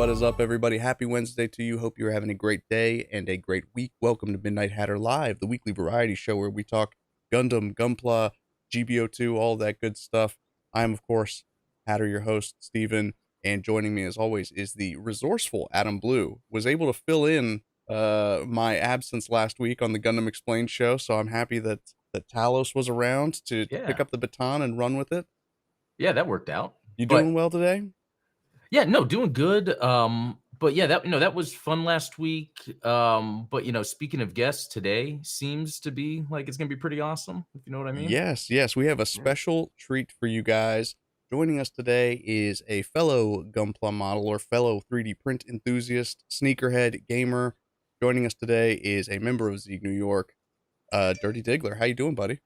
What is up, everybody? Happy Wednesday to you. Hope you're having a great day and a great week. Welcome to Midnight Hatter Live, the weekly variety show where we talk Gundam, Gunpla, GBO2, all that good stuff. I'm, of course, Hatter, your host, Steven, and joining me, as always, is the resourceful Adam Blue. Was able to fill in my absence last week on the Gundam Explained show, so I'm happy that Talos was around to pick up the baton and run with it. Yeah, that worked out. You doing well today? Yeah, no, doing good. But yeah, that was fun last week. But speaking of guests, today seems to be like it's gonna be pretty awesome, if you know what I mean. Yes, we have a special treat for you guys. Joining us today is a fellow Gunpla modeler, fellow 3D print enthusiast, sneakerhead, gamer. Joining us today is a member of Sieg Nu York, DrtiDigler. How you doing, buddy?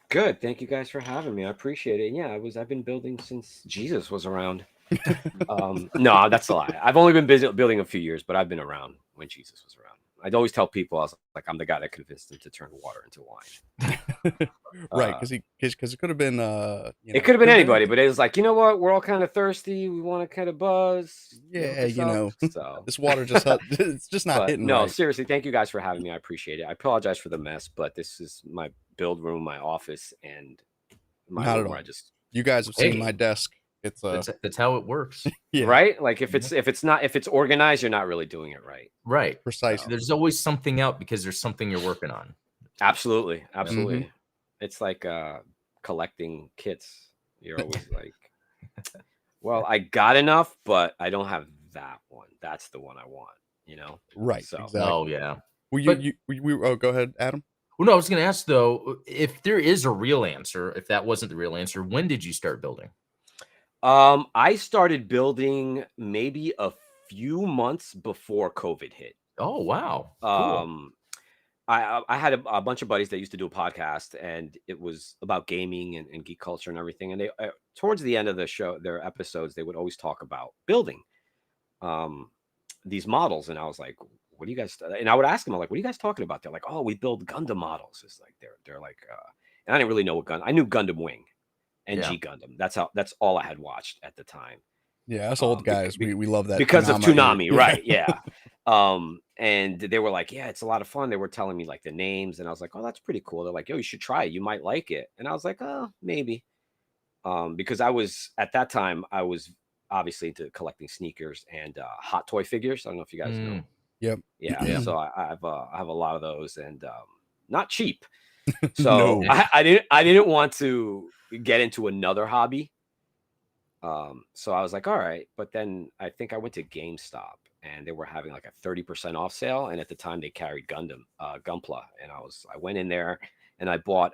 Good. Thank you guys for having me. I appreciate it. Yeah, I've been building since Jesus was around. No, that's a lie. I've only been busy building a few years, but I've been around when Jesus was around. I'd always tell people I was like, I'm the guy that convinced him to turn water into wine. Right, because it could have been it could have been anybody, but it was like, you know what? We're all kind of thirsty. We want to kind of buzz. Yeah, so this water just it's just not hitting. No, right. Seriously, thank you guys for having me. I appreciate it. I apologize for the mess, but this is my build room, my office, and my room where you guys have seen my desk. It's that's how it works. Yeah. Right? Like if it's organized, you're not really doing it right. Right. Precisely. There's always something out because there's something you're working on. Absolutely. Mm-hmm. It's like collecting kits. You're always like, well, I got enough, but I don't have that one. That's the one I want, Right. So, exactly. Oh yeah. Go ahead, Adam. Well, no, I was going to ask though, if there is a real answer, if that wasn't the real answer, when did you start building? I started building maybe a few months before COVID hit. Oh, wow. Cool. I had a bunch of buddies that used to do a podcast, and it was about gaming and geek culture and everything. And they, towards the end of the show, their episodes, they would always talk about building these models. And I was like, what do you guys, and I would ask them, I'm like, what are you guys talking about? They're like, oh, we build Gundam models. It's like, they're like, and I didn't really know what I knew Gundam Wing and G Gundam. That's all I had watched at the time. Yeah, us old guys, we love that because of Toonami, right? Yeah. And they were like, yeah, it's a lot of fun. They were telling me like the names, and I was like, oh, that's pretty cool. They're like, yo, you should try it. You might like it. And I was like, oh, maybe. Because at that time, I was obviously into collecting sneakers and hot toy figures. I don't know if you guys know. Yep. Yeah. So I have a lot of those, and not cheap. So no. I didn't want to get into another hobby. So I was like, all right. But then I think I went to GameStop, and they were having like a 30% off sale. And at the time they carried Gunpla. And I went in there and I bought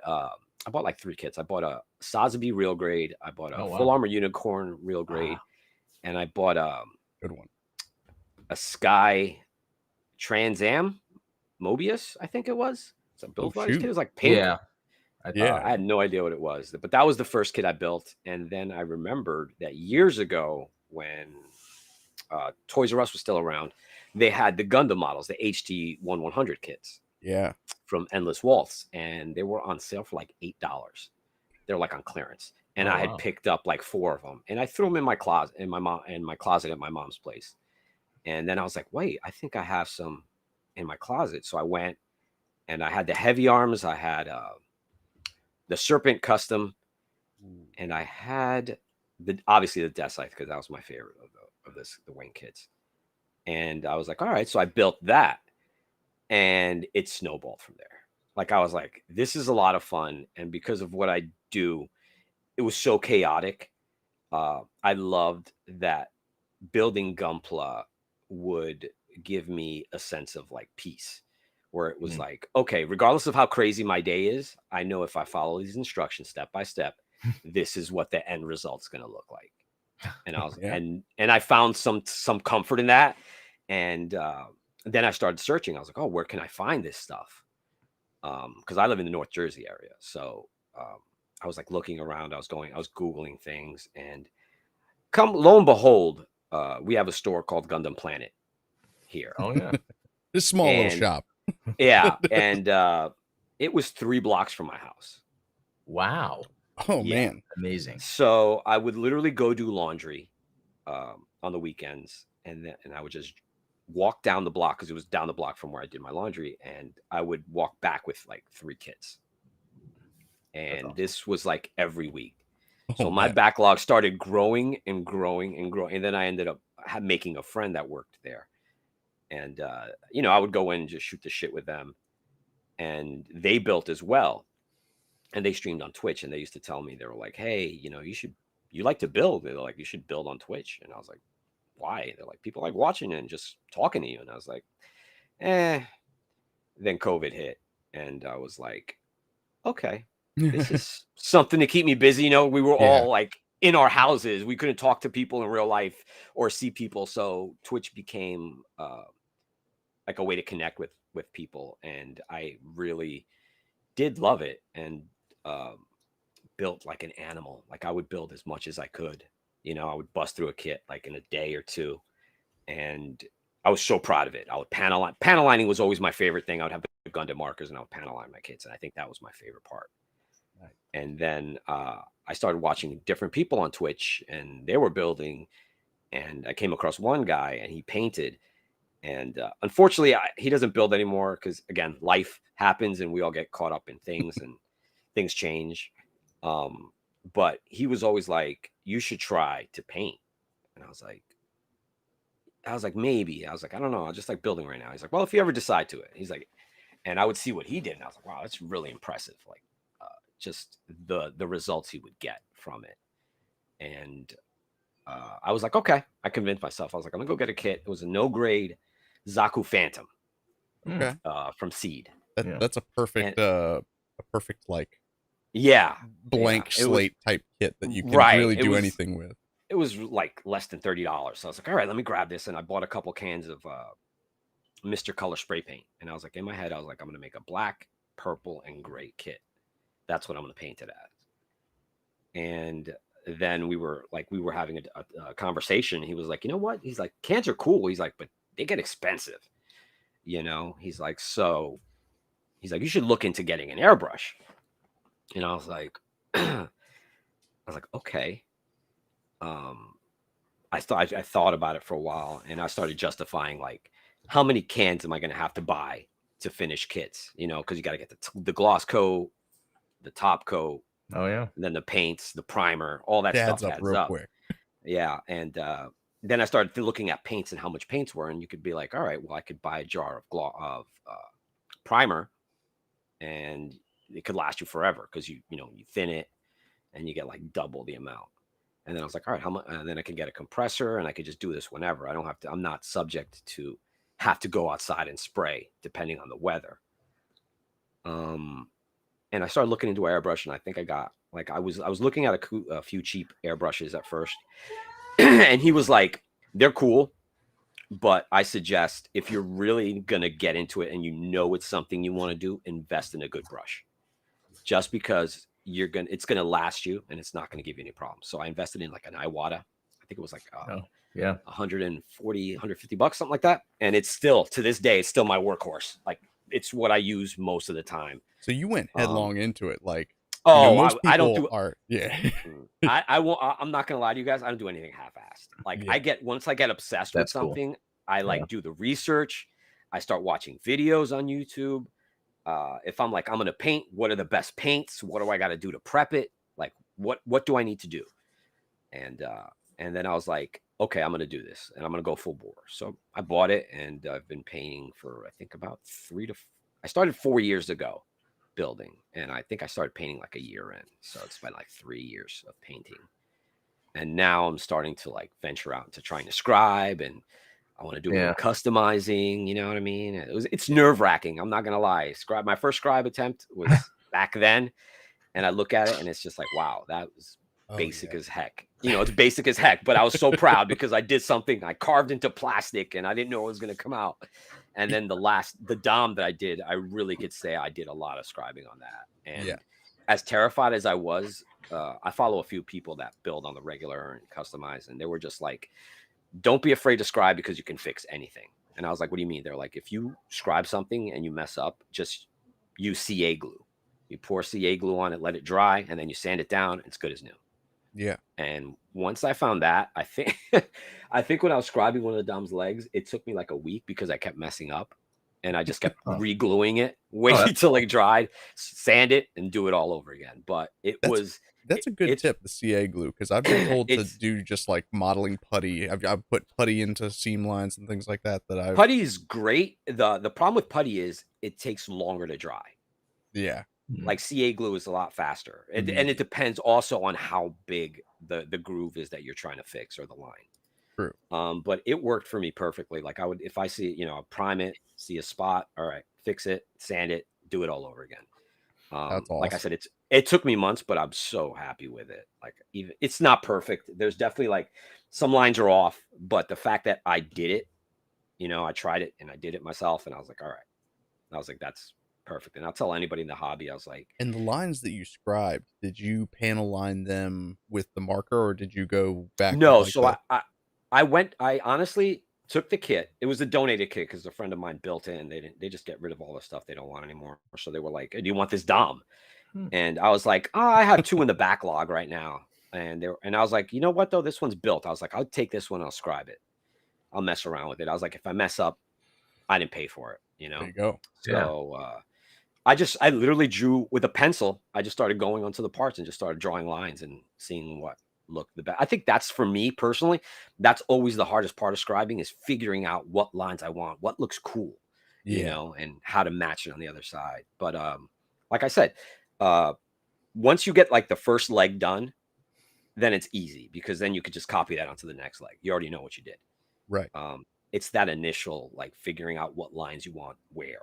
like 3 kits. I bought a Sazabi real grade. I bought a Full Armor Unicorn real grade. And I bought good one. A Sky Trans Am Mobius, I think it was. It's a build kit. It was like pink. Yeah. I had no idea what it was, but that was the first kit I built. And then I remembered that years ago when Toys R Us was still around, they had the Gundam models, the HT1100 kits. Yeah. From Endless Waltz, and they were on sale for like $8. They're like on clearance. And I had picked up like 4 of them, and I threw them in my closet, in my closet at my mom's place. And then I was like, wait, I think I have some in my closet. So I went, and I had the heavy arms. I had the Serpent custom, and I had obviously the Death Scythe, because that was my favorite of the Wing kits. And I was like, all right, so I built that, and it snowballed from there. Like I was like, this is a lot of fun, and because of what I do, it was so chaotic. I loved that building Gunpla would give me a sense of like peace, where it was like, okay, regardless of how crazy my day is, I know if I follow these instructions step by step, this is what the end result's going to look like. And I was, and I found some comfort in that. And then I started searching. I was like, oh, where can I find this stuff? Because I live in the North Jersey area. So I was like looking around, I was Googling things, and lo and behold, we have a store called Gundam Planet here. Oh yeah. This small little shop. Yeah. And it was 3 blocks from my house. Wow. Oh man. Amazing. So I would literally go do laundry on the weekends, and I would just walk down the block because it was down the block from where I did my laundry, and I would walk back with like 3 kids. And awesome. this was like every week. So Oh, my man. backlog started growing and growing and growing. And then I ended up making a friend that worked there. And, I would go in and just shoot the shit with them. And they built as well. And they streamed on Twitch. And they used to tell me, they were like, hey, you like to build. They're like, you should build on Twitch. And I was like, why? They're like, people like watching and just talking to you. And I was like, Then COVID hit. And I was like, okay, this is something to keep me busy. We were all like in our houses. We couldn't talk to people in real life or see people. So Twitch became like a way to connect with people. And I really did love it, and built like an animal. Like I would build as much as I could. I would bust through a kit like in a day or two. And I was so proud of it. I would panel line. Panel lining was always my favorite thing. I would have the Gundam markers and I would panel line my kits. And I think that was my favorite part. And then I started watching different people on Twitch, and they were building. And I came across one guy, and he painted. And unfortunately, he doesn't build anymore because, again, life happens, and we all get caught up in things, and things change. But he was always like, "You should try to paint." And I was like, maybe. I was like, I don't know. I just like building right now. He's like, well, if you ever decide to it. He's like, and I would see what he did, and I was like, wow, that's really impressive. Like, just the results he would get from it. And I was like, okay. I convinced myself. I was like, I'm gonna go get a kit. It was a no grade Zaku Phantom Okay. from Seed. That's a perfect like Yeah, blank slate type kit that you can really do anything with. It was like less than $30. So I was like, all right, let me grab this. And I bought a couple cans of Mr. Color spray paint. And I was like, in my head, I was like, I'm gonna make a black, purple, and gray kit. That's what I'm going to paint it as. And then we were having a conversation. He was like, you know what? He's like, cans are cool. He's like, but they get expensive. He's like, you should look into getting an airbrush. And I was like, okay. I thought about it for a while, and I started justifying like, how many cans am I going to have to buy to finish kits? Because you got to get the gloss coat, the top coat, and then the paints, the primer, all that stuff adds up. Quick. Yeah, and then I started looking at paints and how much paints were, and you could be like, all right, well, I could buy a jar of primer, and it could last you forever because you thin it, and you get like double the amount. And then I was like, all right, how much? And then I can get a compressor, and I could just do this whenever. I don't have to. I'm not subject to have to go outside and spray depending on the weather. And I started looking into airbrush, and I think I got like I was looking at a few cheap airbrushes at first, and he was like, they're cool, but I suggest if you're really gonna get into it and it's something you want to do, invest in a good brush, just because it's gonna last you and it's not gonna give you any problems. So I invested in like an Iwata. I think it was like 140, 150 bucks, something like that. And it's still, to this day, it's still my workhorse. Like, it's what I use most of the time. So you went headlong into it, like. Most people I don't do. I won't. I'm not gonna lie to you guys. I don't do anything half-assed. Like once I get obsessed with something, cool. I like do the research. I start watching videos on YouTube. If I'm like, I'm gonna paint, what are the best paints? What do I got to do to prep it? Like, what do I need to do? And then I was like, okay, I'm gonna do this, and I'm gonna go full bore. So I bought it, and I've been painting for I think about I started 4 years ago building, and I think I started painting like a year in. So it's been like 3 years of painting, and now I'm starting to like venture out into trying to scribe, and I want to do more customizing. You know what I mean? It's nerve-wracking. I'm not gonna lie. My first scribe attempt was back then, and I look at it, and it's just like, wow, that was basic as heck. It's basic as heck, but I was so proud because I did something. I carved into plastic, and I didn't know it was gonna come out. And then the Dom that I did, I really could say I did a lot of scribing on that. And as terrified as I was, I follow a few people that build on the regular and customize, and they were just like, don't be afraid to scribe because you can fix anything. And I was like, what do you mean? They're like, if you scribe something and you mess up, just use CA glue. You pour CA glue on it, let it dry, and then you sand it down. It's good as new. Yeah. And once I found that, I think I think when I was scribing one of the Dom's legs, it took me like a week because I kept messing up and I just kept Oh. re-gluing it, Oh, wait that's till it dried, sand it, and do it all over again. But That's a good it's tip, the CA glue, because I've been told to it's do just like modeling putty. I've put putty into seam lines and things like that. putty is great. The problem with putty is it takes longer to dry. Yeah. Like CA glue is a lot faster. And it Immediate. depends also on how big the groove is that you're trying to fix or the line. True. But it worked for me perfectly. Like I would, if I see, prime it, see a spot, all right, fix it, sand it, do it all over again. That's Like I awesome. said, it took me months, but I'm so happy with it. Like even it's not perfect. There's definitely like some lines are off, but the fact that I did it, I tried it and I did it myself, and I was like, all right. I was like, that's perfect. And I'll tell anybody in the hobby, I was like, And the lines that you scribed, did you panel line them with the marker, or did you go back with no. like So the I honestly took the kit. It was a donated kit because a friend of mine built it, and they just get rid of all the stuff they don't want anymore. So they were like, "Do you want this Dom?" And I was like, "Oh, I have two in the backlog right now." And I was like, "You know what though? This one's built." I was like, "I'll take this one. I'll scribe it. I'll mess around with it." I was like, "If I mess up, I didn't pay for it, you there know." you go. Yeah. So I literally drew with a pencil. I just started going onto the parts and just started drawing lines and seeing what looked the best. I think that's for me personally. That's always the hardest part of scribing is figuring out what lines I want, what looks cool, Yeah. and how to match it on the other side. But like I said, uh, once you get like the first leg done, then it's easy because then you could just copy that onto the next leg. You already know what you did. Right. It's that initial like figuring out what lines you want where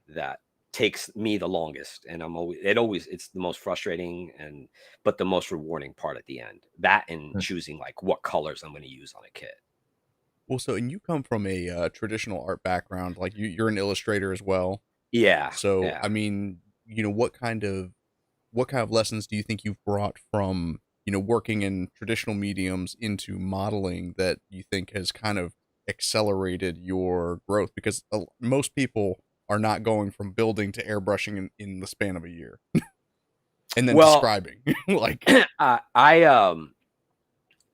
that takes me the longest, and it's the most frustrating but the most rewarding part at the end, that and choosing like what colors I'm going to use on a kit. Well, so and you come from a traditional art background, like you're an illustrator as well. Yeah, So, yeah. I mean, what kind of lessons do you think you've brought from, working in traditional mediums into modeling that you think has kind of accelerated your growth? Because most people are not going from building to airbrushing in the span of a year and then Well, describing like, I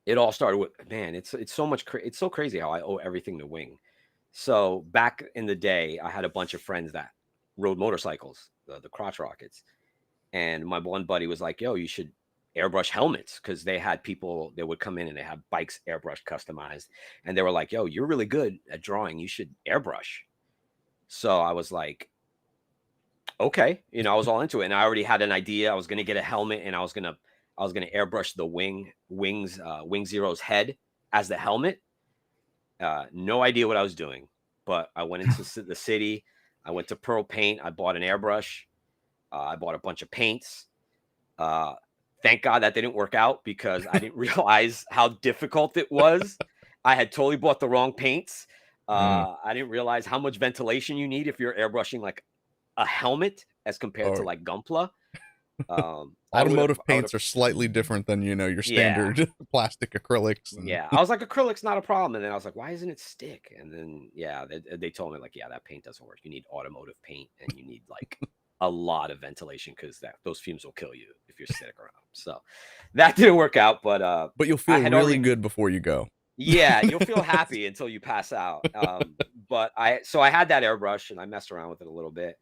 it all started with, man, it's so much it's so crazy how I owe everything to Wing. So back in the day, I had a bunch of friends that rode motorcycles, the crotch rockets. And my one buddy was like, yo, you should airbrush helmets, because they had people that would come in and they had bikes airbrush customized. And they were like, yo, you're really good at drawing. You should airbrush. So I was like, okay, I was all into it. And I already had an idea. I was gonna get a helmet and I was gonna airbrush the Wing Zero's head as the helmet. No idea what I was doing, but I went into the city. I went to Pearl Paint. I bought an airbrush. I bought a bunch of paints. Uh, thank God that didn't work out because I didn't realize how difficult it was. I had totally bought the wrong paints. I didn't realize how much ventilation you need if you're airbrushing like a helmet as compared to or like Gunpla. automotive I would paints have, are slightly different than, your yeah, standard plastic acrylics and yeah. I was like, acrylic's not a problem. And then I was like, why isn't it stick? And then, yeah, they told me like, yeah, that paint doesn't work. You need automotive paint and you need like a lot of ventilation because those fumes will kill you if you're sitting around. So that didn't work out. But you'll I feel had really already, good before you go. yeah, you'll feel happy until you pass out. But I had that airbrush and I messed around with it a little bit.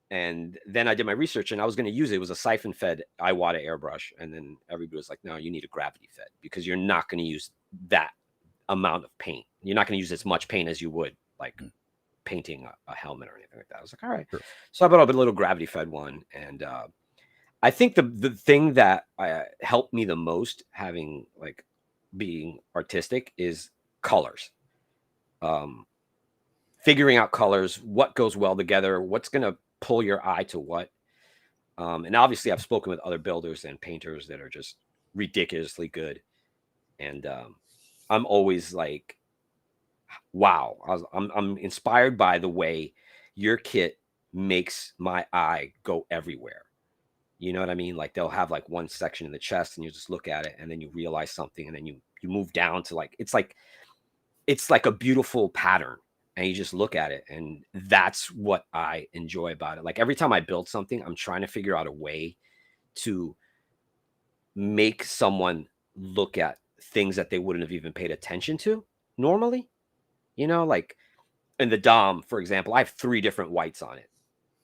And then I did my research and I was going to use it. It was a siphon fed Iwata airbrush. And then everybody was like, no, you need a gravity fed because you're not going to use that amount of paint. You're not going to use as much paint as you would like painting a helmet or anything like that. I was like, all right. Sure. So I bought up a little gravity fed one. And I think the thing that helped me the most having like being artistic is colors. Figuring out colors, what goes well together, what's going to pull your eye to what. And obviously, I've spoken with other builders and painters that are just ridiculously good. And I'm always like, wow, I'm inspired by the way your kit makes my eye go everywhere. You know what I mean? Like they'll have like one section in the chest and you just look at it and then you realize something and then you move down to like it's like a beautiful pattern and you just look at it and that's what I enjoy about it. Like every time I build something, I'm trying to figure out a way to make someone look at things that they wouldn't have even paid attention to normally. Like in the Dom, for example, I have 3 different whites on it.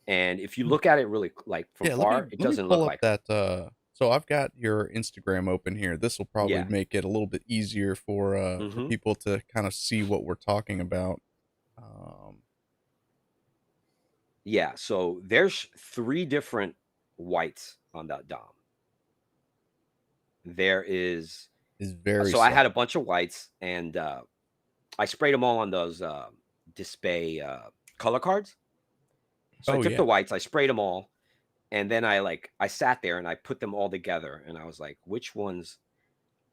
And if you look at it really like from Yeah, far, it let me doesn't pull look up like that so I've got your Instagram open here. This will probably yeah. make it a little bit easier for Hmm. people to kind of see what we're talking about. Um Yeah. So there's 3 different whites on that Dom. There is is very so I had a subtle. bunch of whites and I sprayed them all on those display color cards. So I Oh took yeah. the whites, I sprayed them all, and then I sat there and I put them all together and I was like, which ones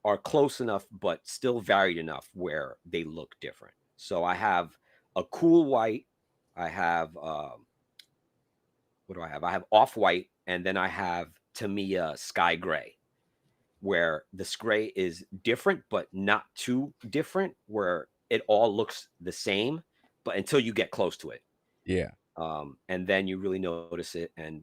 are close enough but still varied enough where they look different. So I have a cool white, I have what do I have? I have off white, and then I have Tamiya sky gray, where this gray is different but not too different, where it all looks the same, but until you get close to it. Yeah. And then you really notice it. And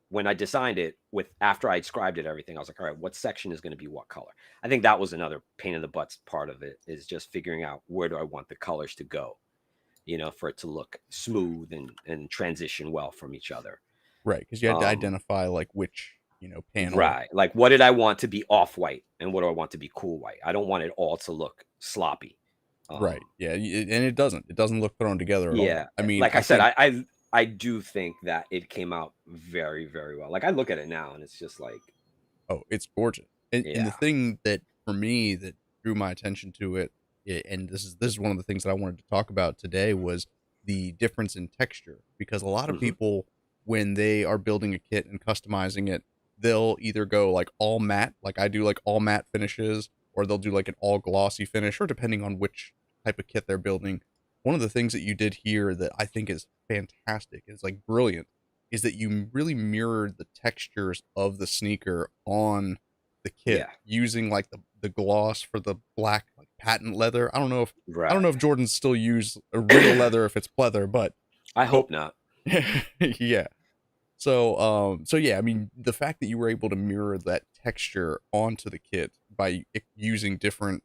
when I designed it, after I described it everything, I was like, all right, what section is going to be what color? I think that was another pain in the butts part of it, is just figuring out where do I want the colors to go, for it to look smooth and transition well from each other. Right, because you had to Um, identify like which, panel. right. Like, what did I want to be off white and what do I want to be cool white? I don't want it all to look sloppy. Right. Um, Yeah, and it doesn't. It doesn't look thrown together at all. yeah. I mean, Like I I said, think I do think that it came out very, very well. Like, I look at it now and it's just like, oh, it's gorgeous. And the yeah. thing that for me that drew my attention to it, and this is one of the things that I wanted to talk about today, was the difference in texture, because a lot of Hmm. people, when they are building a kit and customizing it, they'll either go like all matte, like I do, like all matte finishes, or they'll do like an all glossy finish, or depending on which type of kit they're building. One of the things that you did here that I think is fantastic, is like brilliant, is that you really mirrored the textures of the sneaker on the kit Yeah. using like the gloss for the black like patent leather. I don't Right. know if Jordans still use a real leather if it's pleather, I but hope not. yeah. So yeah, I mean, the fact that you were able to mirror that texture onto the kit by using different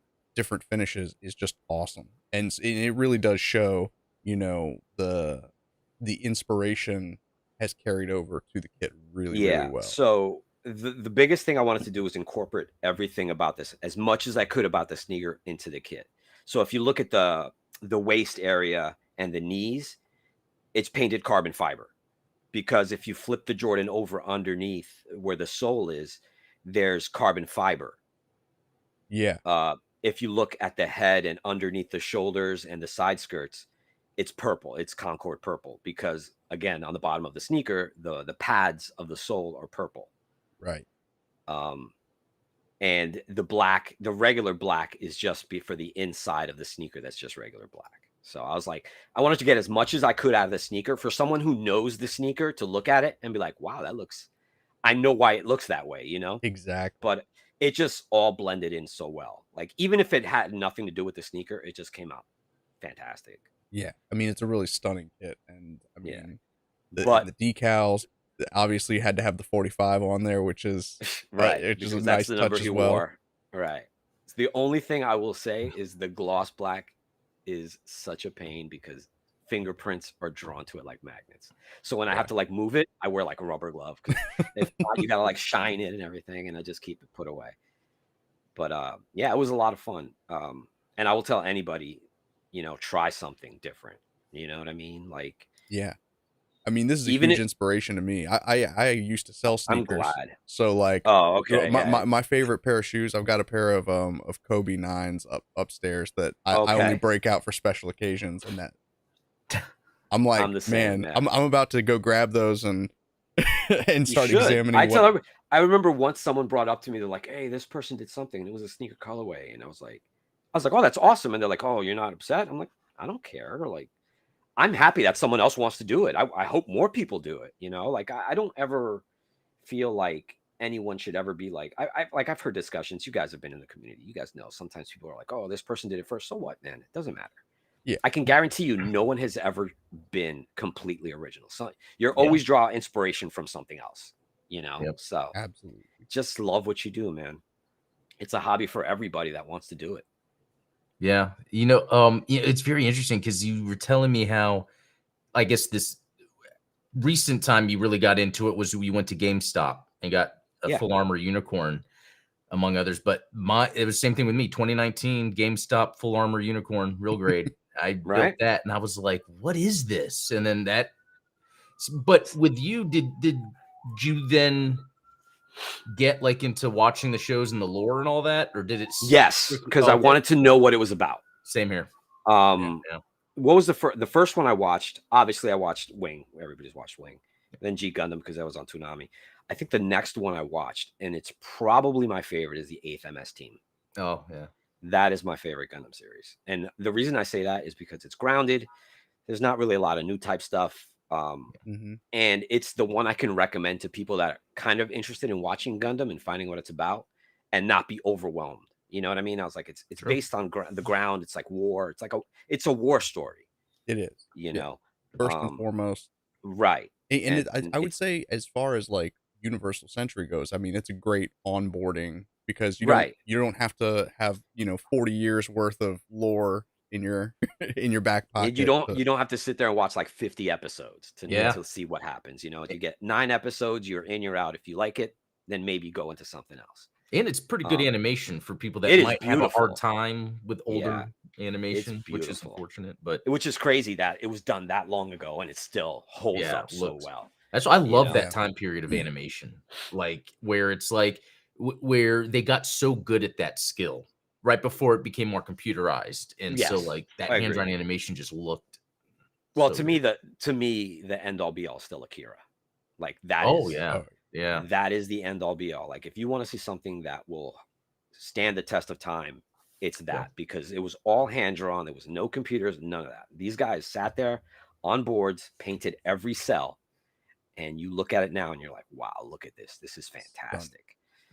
finishes is just awesome, and it really does show, the inspiration has carried over to the kit really, really Yeah. well. So the biggest thing I wanted to do was incorporate everything about this, as much as I could about the sneaker, into the kit. So if you look at the waist area and the knees, it's painted carbon fiber, because if you flip the Jordan over underneath where the sole is, there's carbon fiber. Yeah, If you look at the head and underneath the shoulders and the side skirts, it's purple. It's Concord purple, because again, on the bottom of the sneaker, the pads of the sole are purple. right. Um, and the regular black is just for the inside of the sneaker. That's just regular black. So I was like, I wanted to get as much as I could out of the sneaker for someone who knows the sneaker to look at it and be like, wow, I know why it looks that way. Exactly. But it just all blended in so well. Like, even if it had nothing to do with the sneaker, it just came out fantastic. Yeah, I mean, it's a really stunning kit, and I Yeah. mean, But the decals, obviously you had to have the 45 on there, which is right, which is a because that's nice the number touch he as well. wore. Right. So the only thing I will say is the gloss black is such a pain, because fingerprints are drawn to it like magnets. So when I have Yeah. to like move it, I wear like a rubber glove, because if not, you gotta like shine it and everything, and I just keep it put away. But yeah, it was a lot of fun. And I will tell anybody, try something different. You know what I mean? Like, Yeah. I mean, this is a even huge it, inspiration to me. I used to sell I'm sneakers, glad. so like Oh, okay, my, yeah, my favorite pair of shoes. I've got a pair of Kobe nines upstairs that I only okay. break out for special occasions, and that I'm I'm like, the same, man, man. I'm about to go grab those and and You start should. examining what. I remember once someone brought up to me, they're like, "Hey, this person did something, and it was a sneaker colorway," and I was like, "Oh, that's awesome," and they're like, "Oh, you're not upset?" I'm like, "I don't care." Like, I'm happy that someone else wants to do it. I hope more people do it. Like, I don't ever feel like anyone should ever be like, I've heard discussions. You guys have been in the community. You guys know sometimes people are like, "Oh, this person did it first. So what, man? It doesn't matter." Yeah, I can guarantee you, no one has ever been completely original. So you're yeah, always draw inspiration from something else. you know. Yep. So Absolutely. just love what you do, man. It's a hobby for everybody that wants to do it. Yeah. It's very interesting because you were telling me how, I guess, this recent time you really got into it was we went to GameStop and got a Yeah. full armor unicorn, among others. But it was the same thing with me. 2019 GameStop full armor unicorn, real grade. I built Right. that and I was like, what is this? And then but with you, did you then get like into watching the shows and the lore and all that, or did it? Yes, because I Okay. wanted to know what it was about. Same here. Yeah. Yeah. What was the first one I watched? Obviously, I watched Wing. Everybody's watched Wing. Then G Gundam because that was on Toonami. I think the next one I watched, and it's probably my favorite, is the 8th MS Team. Oh yeah. That is my favorite Gundam series, and the reason I say that is because it's grounded. There's not really a lot of new type stuff. And it's the one I can recommend to people that are kind of interested in watching Gundam and finding what it's about and not be overwhelmed. You know what I mean? I was like, it's Sure. based on the ground. It's like war. It's a war story. It is. You know, first and foremost. Right. And I would say, as far as like Universal Century goes, I mean, it's a great onboarding because you don't have to have 40 years worth of lore in your in your back pocket. You don't have to sit there and watch like 50 episodes to see what happens. You know, you get 9 episodes, you're in, you're out. If you like it, then maybe go into something else. And it's pretty good animation for people that might have a hard time with older animation, which is unfortunate, which is crazy that it was done that long ago and it still holds up so well. That's why I love that time period of animation, like where it's like where they got so good at that skill right before it became more computerized, and so like that hand-drawn animation just looked. Well, to me, the end all be all still Akira, like that. Yeah, that is the end all be all. Like if you want to see something that will stand the test of time, it's that because it was all hand drawn. There was no computers, none of that. These guys sat there on boards, painted every cell, and you look at it now and you're like, wow, look at this. This is fantastic.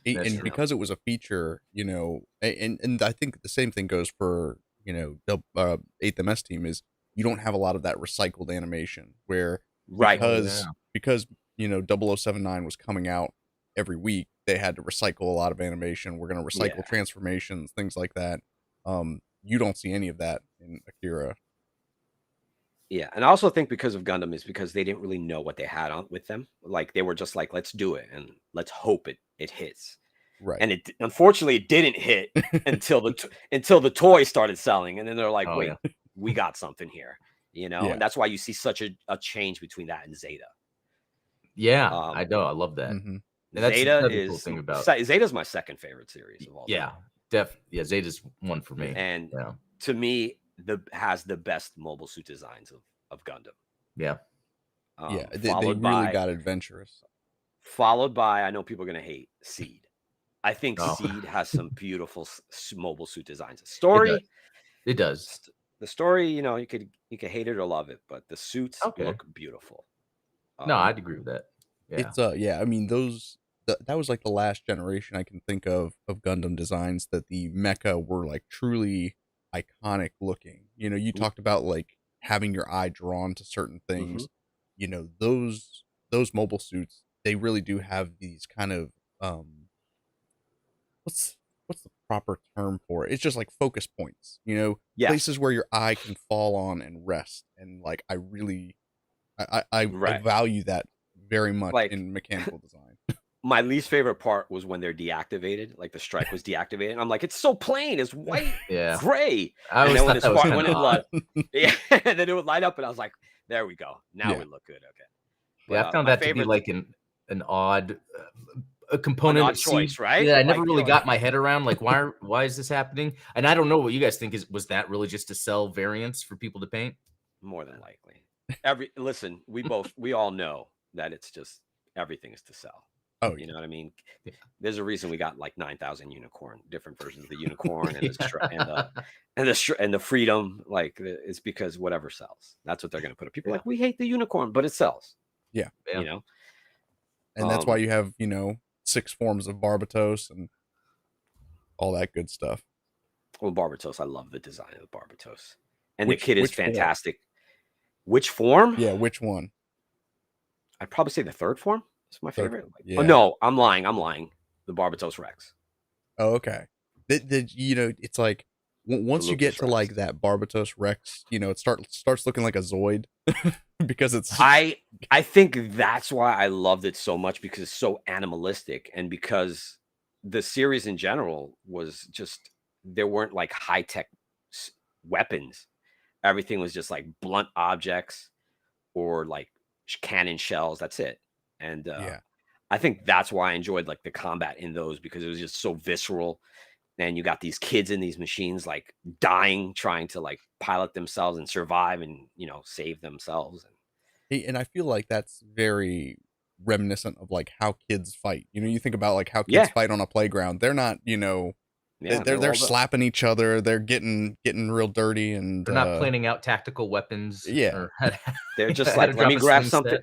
And because it was a feature, and I think the same thing goes for 8th MS Team is you don't have a lot of that recycled animation where because 0079 was coming out every week, they had to recycle a lot of animation. We're going to recycle transformations, things like that. You don't see any of that in Akira. Yeah, and I also think because of Gundam is because they didn't really know what they had on with them. Like they were just like, let's do it and let's hope it hits. Right. And it unfortunately it didn't hit until the toy started selling, and then they're like, wait, we got something here, and that's why you see such a change between that and Zeta. Yeah, I know, I love that. And Zeta is cool thing about Zeta's my second favorite series of all time. Zeta's one for me. And to me, has the best mobile suit designs of Gundam. Yeah. They really got adventurous. Followed by, I know people are going to hate Seed. I think Seed has some beautiful mobile suit designs. The story, it does. The story, you could hate it or love it, but the suits look beautiful. No, I'd agree with that. Yeah. It's I mean that was like the last generation I can think of Gundam designs that the mecha were like truly iconic looking. You talked about like having your eye drawn to certain things. Those mobile suits, they really do have these kind of what's the proper term for it? It's just like focus points, places where your eye can fall on and rest. And like I really I value that very much in mechanical design. My least favorite part was when they're deactivated, like the strike was deactivated. I'm like, it's so plain, it's white, gray. And then and then it would light up, and I was like, there we go. Now we look good. Okay. But, I found that to be like an odd a component of choice, right? Yeah, I never really got my head around like why is this happening? And I don't know what you guys think was that really just to sell variants for people to paint? More than likely. Listen, we all know that it's just everything is to sell. Oh, you know what I mean? Yeah. There's a reason we got like 9,000 unicorn, different versions of the unicorn and the freedom. Like it's because whatever sells. That's what they're going to put up. People are like, we hate the unicorn, but it sells. Yeah. And that's why you have 6 forms of Barbatos and all that good stuff. Well, Barbatos, I love the design of the Barbatos, and the kid is fantastic. Which form? Yeah, which one? I'd probably say the third form. It's my favorite. Yeah. Oh no, I'm lying. The Barbatos Rex. Oh, okay. It's like once you get to Rex. like that Barbatos Rex, it starts looking like a Zoid because it's. I think that's why I loved it so much, because it's so animalistic, and because the series in general was just, there weren't like high tech weapons. Everything was just like blunt objects or like cannon shells. That's it. And Yeah. I think that's why I enjoyed like the combat in those, because it was just so visceral. And you got these kids in these machines like dying, trying to like pilot themselves and survive and, save themselves. And I feel like that's very reminiscent of like how kids fight. You think about like how kids Yeah. fight on a playground. They're not, they're slapping each other. They're getting real dirty, and they're not planning out tactical weapons. Yeah, they're just like, let me grab something.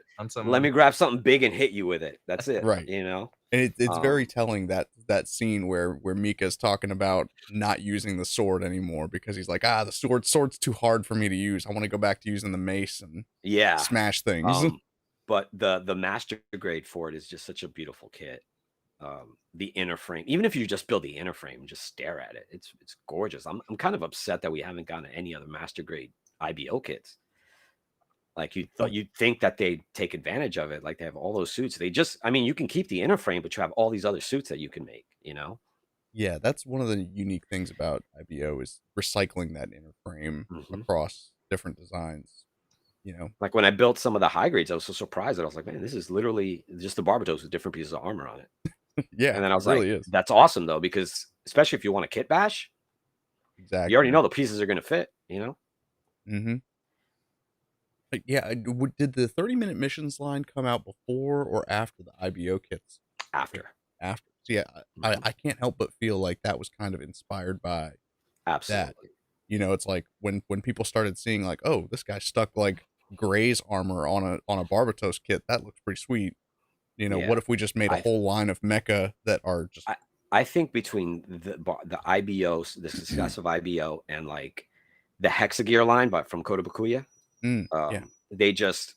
Let me grab something big and hit you with it. That's it. Right. And it's very telling that scene where Mika's talking about not using the sword anymore because he's like, the sword's too hard for me to use. I want to go back to using the mace and smash things. But the master grade for it is just such a beautiful kit. The inner frame, even if you just build the inner frame and just stare at it, it's gorgeous. I'm kind of upset that we haven't gotten any other master grade IBO kits. Like you'd think that they'd take advantage of it. Like they have all those suits. You can keep the inner frame, but you have all these other suits that you can make, Yeah, that's one of the unique things about IBO is recycling that inner frame across different designs. Like when I built some of the high grades, I was so surprised that I was like, man, this is literally just the Barbatos with different pieces of armor on it. Yeah. And then I was really like, that's awesome though, because especially if you want a kit bash, exactly, you already know the pieces are going to fit, Mm-hmm. Yeah. Did the 30-minute missions line come out before or after the IBO kits? After. So yeah, I can't help but feel like that was kind of inspired by absolutely that. It's like when people started seeing like, oh, this guy stuck like Gray's armor on a Barbatos kit, that looks pretty sweet. What if we just made a whole line of mecha that are just. I think between the IBO, the success of IBO, and like the Hexagear line, but from Kotobukiya, they just,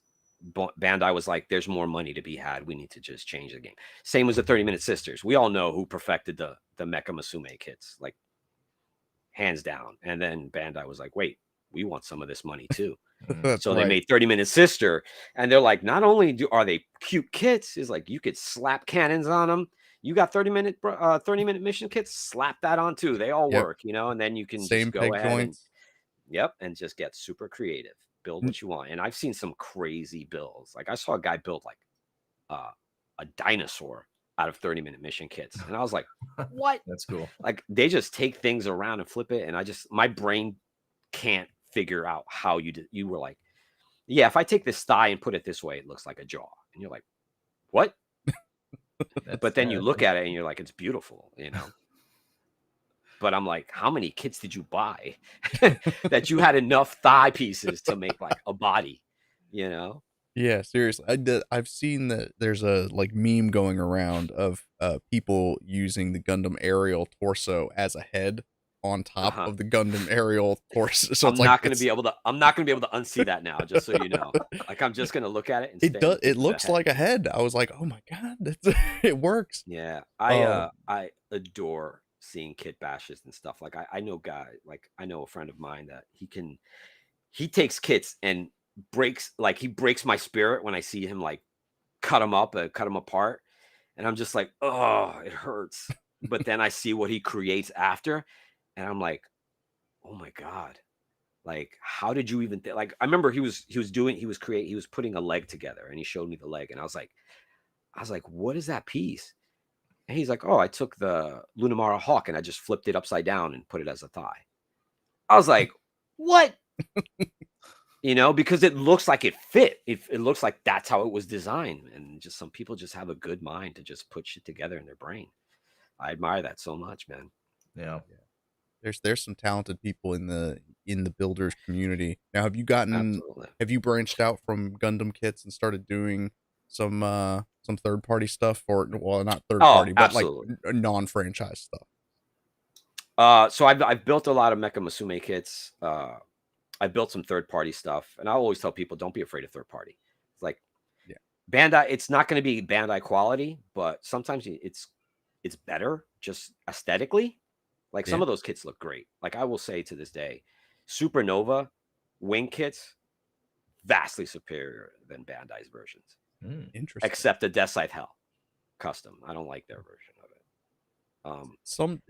Bandai was like, there's more money to be had. We need to just change the game. Same as the 30-minute sisters. We all know who perfected the Mecha Musume kits, like hands down. And then Bandai was like, wait, we want some of this money too. So they made 30-minute sister, and they're like, not only are they cute kits, is like you could slap cannons on them. You got 30-minute mission kits, slap that on too. They all work, and then you can just go ahead and just get super creative. Build what you want. And I've seen some crazy builds. Like I saw a guy build like a dinosaur out of 30-minute mission kits. And I was like, what? That's cool. Like they just take things around and flip it. And my brain can't figure out how you were like, yeah, if I take this thigh and put it this way, it looks like a jaw. And you're like, what? But then you look at it and you're like, it's beautiful, But I'm like, how many kits did you buy that you had enough thigh pieces to make like a body, Yeah, seriously. I've seen that there's a like meme going around of people using the Gundam aerial torso as a head on top of the Gundam aerial torso. So I'm not going to be able to unsee that now, just so you know. Like I'm just going to look at it and it looks like a head. I was like, "Oh my god, it works." Yeah. I adore seeing kit bashes and stuff. Like I know I know a friend of mine that he takes kits and breaks my spirit when I see him like cut them apart, and I'm just like, oh, it hurts. But then I see what he creates after, and I'm like, oh my god, like how did you even like I remember he was putting a leg together, and he showed me the leg, and I was like, what is that piece? And he's like, oh, I took the Lunamara Hawk and I just flipped it upside down and put it as a thigh. I was like, what? Because it looks like it fit. It looks like that's how it was designed. And just some people just have a good mind to just put shit together in their brain. I admire that so much, man. Yeah. There's some talented people in the builders community. Now, have you branched out from Gundam kits and started doing some third-party stuff, or not third-party, but absolutely. Like non-franchise stuff? So I've built a lot of Mecha Musume kits. I built some third-party stuff, and I always tell people, don't be afraid of third-party. It's like, Bandai, it's not going to be Bandai quality, but sometimes it's better just aesthetically. Like some of those kits look great. Like I will say to this day, Supernova wing kits vastly superior than Bandai's versions. Interesting. Except the Death Scythe Hell custom. I don't like their version of it.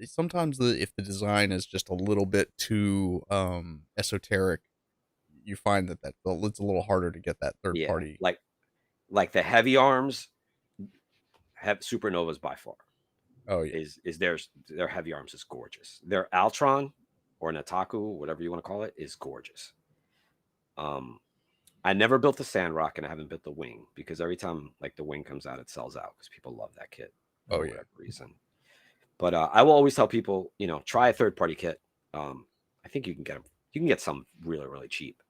Sometimes if the design is just a little bit too esoteric, you find that it's a little harder to get that third party. Like the heavy arms have Supernovas by far. Oh yeah. Is their heavy arms is gorgeous. Their Altron or Nataku, whatever you want to call it, is gorgeous. I never built the Sandrock and I haven't built the wing because every time like the wing comes out, it sells out because people love that kit for whatever reason. But I will always tell people, try a third party kit. I think you can get them. You can get some really, really cheap.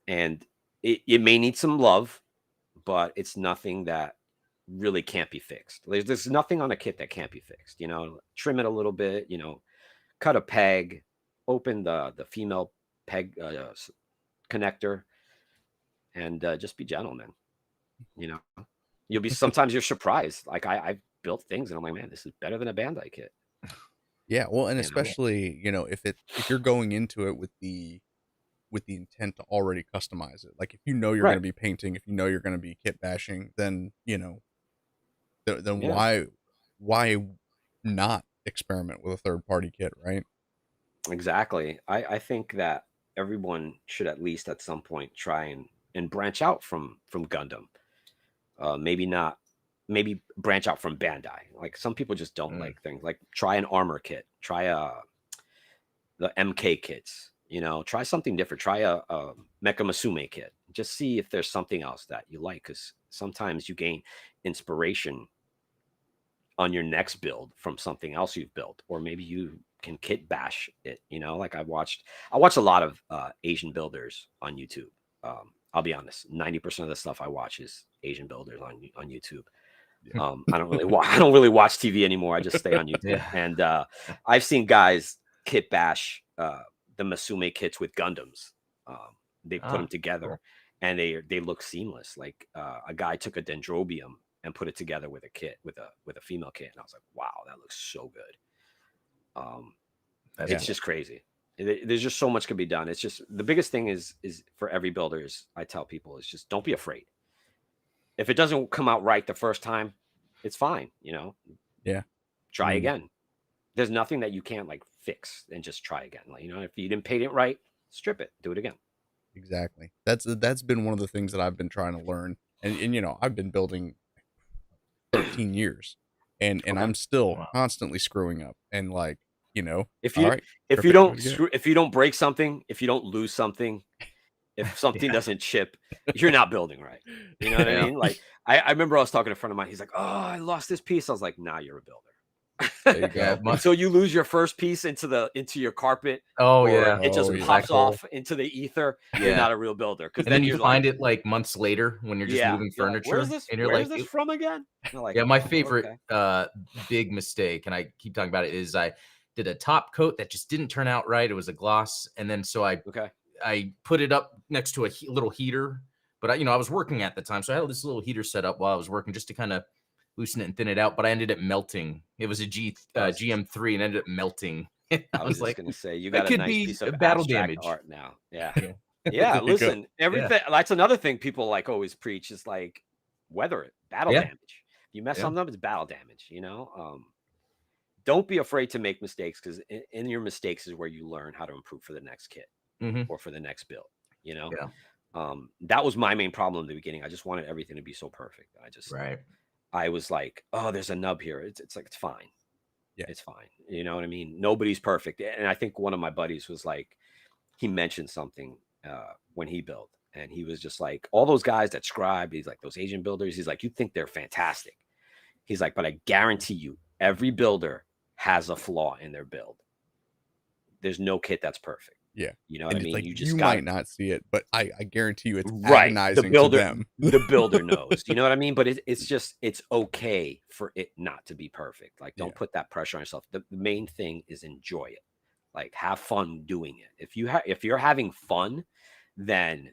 And it may need some love, but it's nothing that really can't be fixed. There's nothing on a kit that can't be fixed. Trim it a little bit. Cut a peg, open the female peg connector, and just be gentlemen. You'll be sometimes you're surprised. Like I've built things and I'm like, man, this is better than a Bandai kit. Yeah, well, and especially if you're going into it with the intent to already customize it, like if you're going to be painting, if you're going to be kit bashing, then why not experiment with a third party kit, right? Exactly. I think that everyone should at least at some point try and branch out from Gundam. Maybe branch out from Bandai. Like some people just don't like things. Like try an armor kit. Try the MK kits. Try something different. Try a Mecha Musume kit. Just see if there's something else that you like, because sometimes you gain inspiration on your next build from something else you've built, or maybe you can kit bash it. Like I watch a lot of Asian builders on YouTube. I'll be honest, 90% of the stuff I watch is Asian builders on YouTube. I don't really watch TV anymore. I just stay on YouTube. And I've seen guys kit bash the Musume kits with Gundams. They put them together, and they look seamless. Like a guy took a Dendrobium and put it together with a kit with a female kit, and I was like, wow, that looks so good. It's just crazy. There's just so much can be done. It's just the biggest thing is for every builder is, I tell people, is just don't be afraid. If it doesn't come out right the first time, it's fine. Try again. There's nothing that you can't like fix, and just try again. Like, if you didn't paint it right, strip it, do it again. Exactly. That's been one of the things that I've been trying to learn. And I've been building 13 years and I'm still constantly screwing up. And like, if you don't break something, if you don't lose something, if something doesn't chip, you're not building right. You know what I mean? Like I remember I was talking to a friend of mine. He's like, oh, I lost this piece. I was like, nah, you're a builder. There you go. Until you lose your first piece into your carpet. It just pops off into the ether. You're not a real builder. Because then you find it like months later when you're just moving furniture. Where's this? And you're where's this from again? Like, my favorite big mistake, and I keep talking about it, is I did a top coat that just didn't turn out right. It was a gloss, and then so I put it up next to a little heater. But I was working at the time, so I had this little heater set up while I was working just to kind of loosen it and thin it out, but I ended up melting. It was a GM3 and ended up melting. I was like, going to say, you got a nice piece of battle damage art now. Yeah. Listen, everything. That's another thing people like always preach is like, weather it, battle damage. If you mess something up, it's battle damage. Don't be afraid to make mistakes, because in your mistakes is where you learn how to improve for the next kit or for the next build. That was my main problem in the beginning. I just wanted everything to be so perfect. I was like, oh, there's a nub here. It's like, it's fine. Yeah, it's fine. You know what I mean? Nobody's perfect. And I think one of my buddies was like, he mentioned something when he built, and he was just like, all those guys that scribe, he's like, those Asian builders, he's like, you think they're fantastic. He's like, but I guarantee you, every builder has a flaw in their build. There's no kit that's perfect. Yeah. You know what I mean? Like, you might not see it, but I guarantee you it's agonizing to them. The builder knows. You know what I mean? But it's okay for it not to be perfect. Like, don't put that pressure on yourself. The main thing is enjoy it. Like, have fun doing it. If you're having fun, then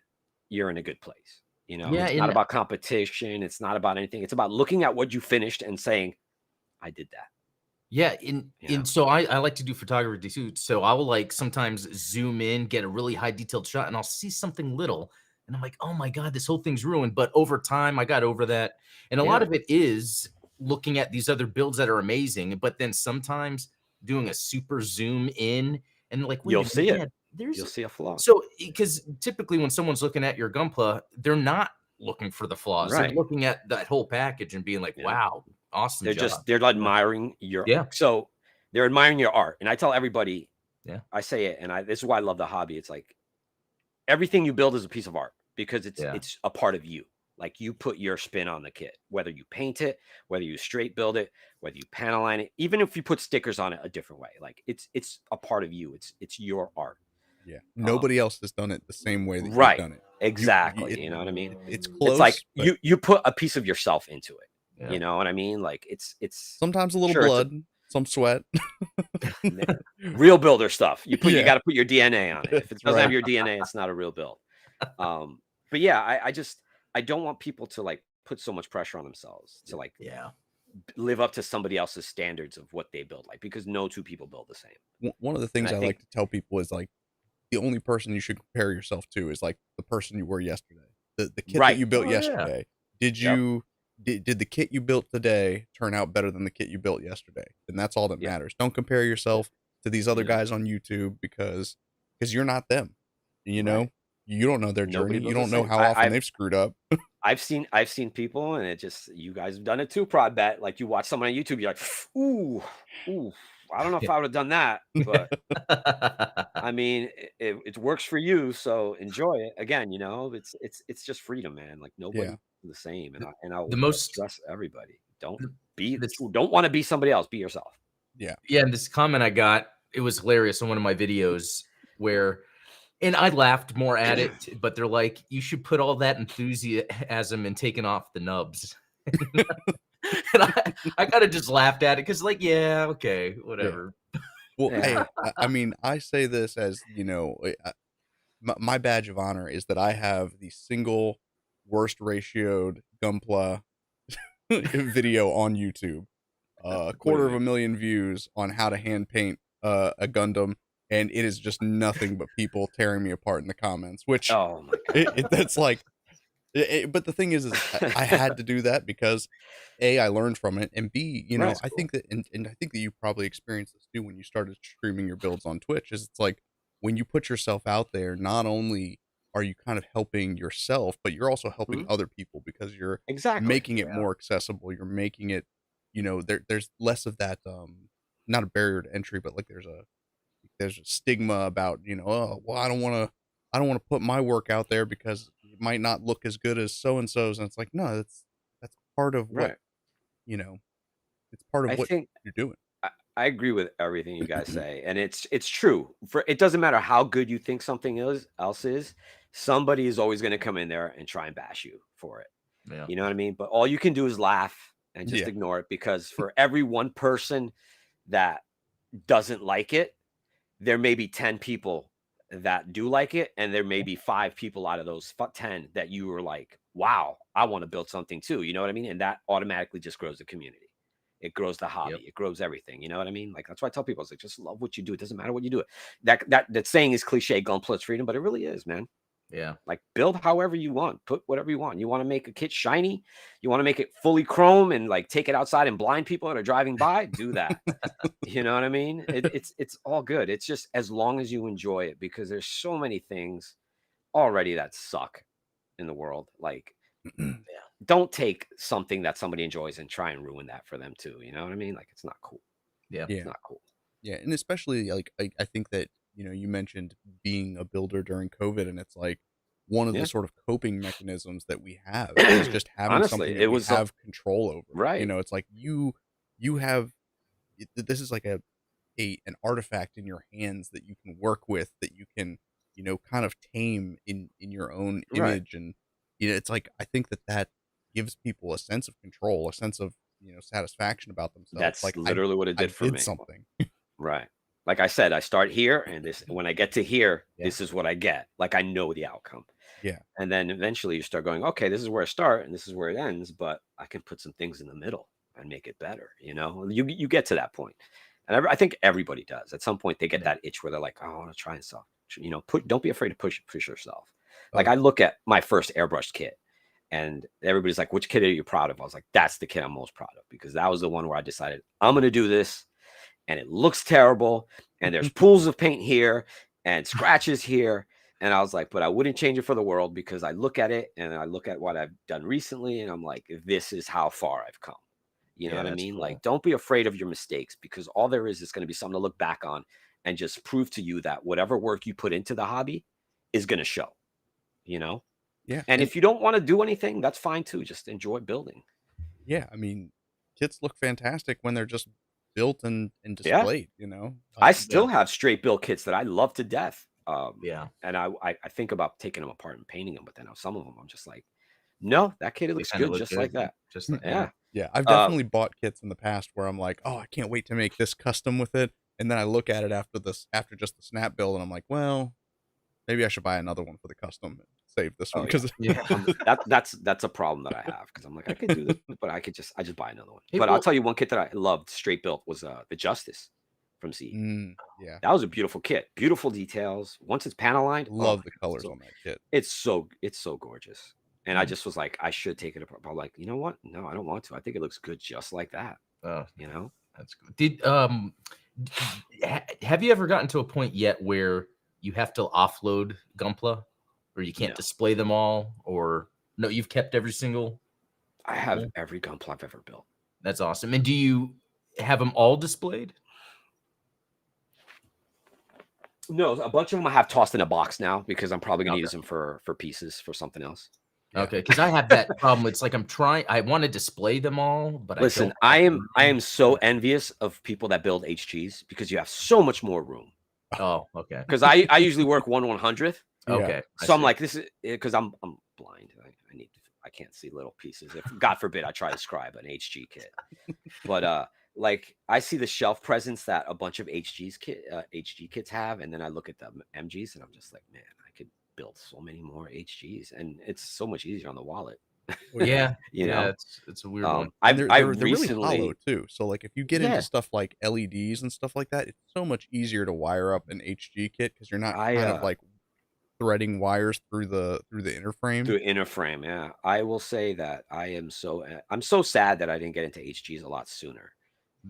you're in a good place. You know, Yeah, it's not about competition. It's not about anything. It's about looking at what you finished and saying, I did that. Yeah, so I like to do photography too. So I will like sometimes zoom in, get a really high detailed shot, and I'll see something little, and I'm like, oh my God, this whole thing's ruined. But over time, I got over that. And a lot of it is looking at these other builds that are amazing, but then sometimes doing a super zoom in and like, wait, you'll see it. Yeah, You'll see a flaw. So because typically when someone's looking at your Gunpla, they're not looking for the flaws. Right. They're looking at that whole package and being like, wow, awesome job. They're admiring your so they're admiring your art. And I tell everybody, I say it, and this is why I love the hobby. It's like everything you build is a piece of art because it's a part of you. Like you put your spin on the kit, whether you paint it, whether you straight build it, whether you panel line it, even if you put stickers on it a different way. Like it's a part of you. It's your art. Yeah. Nobody else has done it the same way that you've done it. Exactly. You know what I mean? It's close. It's like you put a piece of yourself into it. Yeah. You know what I mean? Like it's sometimes a little blood, some sweat. Real builder stuff. You got to put your DNA on it. If it doesn't have your DNA, it's not a real build. But yeah, I don't want people to like put so much pressure on themselves to like live up to somebody else's standards of what they build, like, because no two people build the same. One of the things I like to tell people is like the only person you should compare yourself to is like the person you were yesterday. The kit that you built yesterday. Did you did the kit you built today turn out better than the kit you built yesterday? And that's all that matters. Don't compare yourself to these other guys on YouTube because you're not them. You know, you don't know their journey. You don't know how often they've screwed up. I've seen people, and it just, you guys have done it too, Prod Bet. Like you watch someone on YouTube, you're like, ooh, I don't know if I would have done that, but I mean, it works for you, so enjoy it. Again, you know, it's just freedom, man. Like nobody's the same, and I'll stress everybody. Don't want to be somebody else. Be yourself. Yeah. And this comment I got, it was hilarious on one of my videos where, and I laughed more at it, but they're like, you should put all that enthusiasm in taking off the nubs. And I kind of just laughed at it because, like, yeah, okay, whatever. Yeah. Well, hey, I mean, I say this as, you know, my badge of honor is that I have the single worst ratioed Gunpla video on YouTube. 250,000 views on how to hand paint a Gundam, and it is just nothing but people tearing me apart in the comments. Which that's like. But the thing is I had to do that because A, I learned from it, and B, you know, I think that, and I think that you probably experienced this too when you started streaming your builds on Twitch, is it's like when you put yourself out there, not only are you kind of helping yourself, but you're also helping other people because you're making it more accessible. You're making it, you know, there's less of that, not a barrier to entry, but like there's a stigma about, you know, oh, well, I don't want to put my work out there because it might not look as good as so-and-so's. And it's like, no, that's part of what, you know, it's part of what you're doing. I agree with everything you guys say. And it's true. It doesn't matter how good you think something else is. Somebody is always going to come in there and try and bash you for it. Yeah. You know what I mean? But all you can do is laugh and just ignore it, because for every one person that doesn't like it, there may be 10 people that do like it, and there may be 5 people out of those 10 that you were like, wow, I want to build something too. You know what I mean? And that automatically just grows the community. It grows the hobby. It grows everything. You know what I mean? Like, that's why I tell people, it's like, just love what you do. It doesn't matter what you do. That saying is cliche, Gunpla freedom, but it really is, man. Yeah. Like, build however you want, put whatever you want. You want to make a kit shiny, you want to make it fully chrome and like take it outside and blind people that are driving by, do that. You know what I mean? It's all good. It's just as long as you enjoy it, because there's so many things already that suck in the world. Like, don't take something that somebody enjoys and try and ruin that for them too. You know what I mean? Like, it's not cool. Yeah. It's not cool. Yeah. And especially like, I think that, you know, you mentioned being a builder during COVID, and it's like one of the sort of coping mechanisms that we have is just having something that we have control over. Right. You know, it's like you have, this is like an artifact in your hands that you can work with, that you can, you know, kind of tame in your own image. And, you know, it's like, I think that gives people a sense of control, a sense of, you know, satisfaction about themselves. That's like literally what it did for me. Something. Right. like I said, I start here, and when I get to here, this is what I get. Like I know the outcome. Yeah. And then eventually you start going, okay, this is where I start and this is where it ends, but I can put some things in the middle and make it better. You get to that point. And I think everybody does. At some point they get that itch where they're like, oh, I want to try and stuff. Don't be afraid to push yourself. Like I look at my first airbrushed kit and everybody's like, which kit are you proud of? I was like, that's the kit I'm most proud of, because that was the one where I decided I'm going to do this, and it looks terrible, and there's pools of paint here and scratches here. And I was like, but I wouldn't change it for the world, because I look at it and I look at what I've done recently, and I'm like, this is how far I've come. You know what I mean? Cool. Like, don't be afraid of your mistakes, because all there is going to be something to look back on and just prove to you that whatever work you put into the hobby is going to show, Yeah. And if you don't want to do anything, that's fine too. Just enjoy building. Yeah. I mean, kits look fantastic when they're just built and displayed, I still have straight build kits that I love to death. And I think about taking them apart and painting them, but then some of them I'm just like, no, that kit looks good just like that. Just like yeah. I've definitely bought kits in the past where I'm like, oh, I can't wait to make this custom with it, and then I look at it after just the snap build, and I'm like, well, maybe I should buy another one for the custom and save this one, because that's a problem that I have, because I'm like, I could do this, but I just buy another one. But I'll tell you, one kit that I loved straight built was the Justice from Sieg. Yeah, that was a beautiful kit, beautiful details. Once it's panel lined, love the colors on that kit. It's so gorgeous. And I just was like, I should take it apart. But I'm like, you know what? No, I don't want to. I think it looks good just like that. That's good. Have you ever gotten to a point yet where you have to offload Gunpla, or you can't display them all? Or no, you've kept every single? I have every Gunpla I've ever built. That's awesome. And do you have them all displayed? No, a bunch of them I have tossed in a box now, because I'm probably gonna use them for pieces for something else. Okay, because I have that problem. It's like I want to display them all, but listen, I am so envious of people that build HGs, because you have so much more room. Oh, okay. Because I usually work 1/100th. Okay, so I'm like, this is because I'm blind. I can't see little pieces. If God forbid I try to scribe an HG kit, but like I see the shelf presence that a bunch of HG kits have, and then I look at the MGs and I'm just like, man, I could build so many more HGs, and it's so much easier on the wallet. Yeah, know, it's a weird one. They're really hollow too. So like if you get into stuff like LEDs and stuff like that, it's so much easier to wire up an HG kit, because you're not kind of like threading wires through the inner frame. Through inner frame, yeah. I will say that I'm so sad that I didn't get into HGs a lot sooner.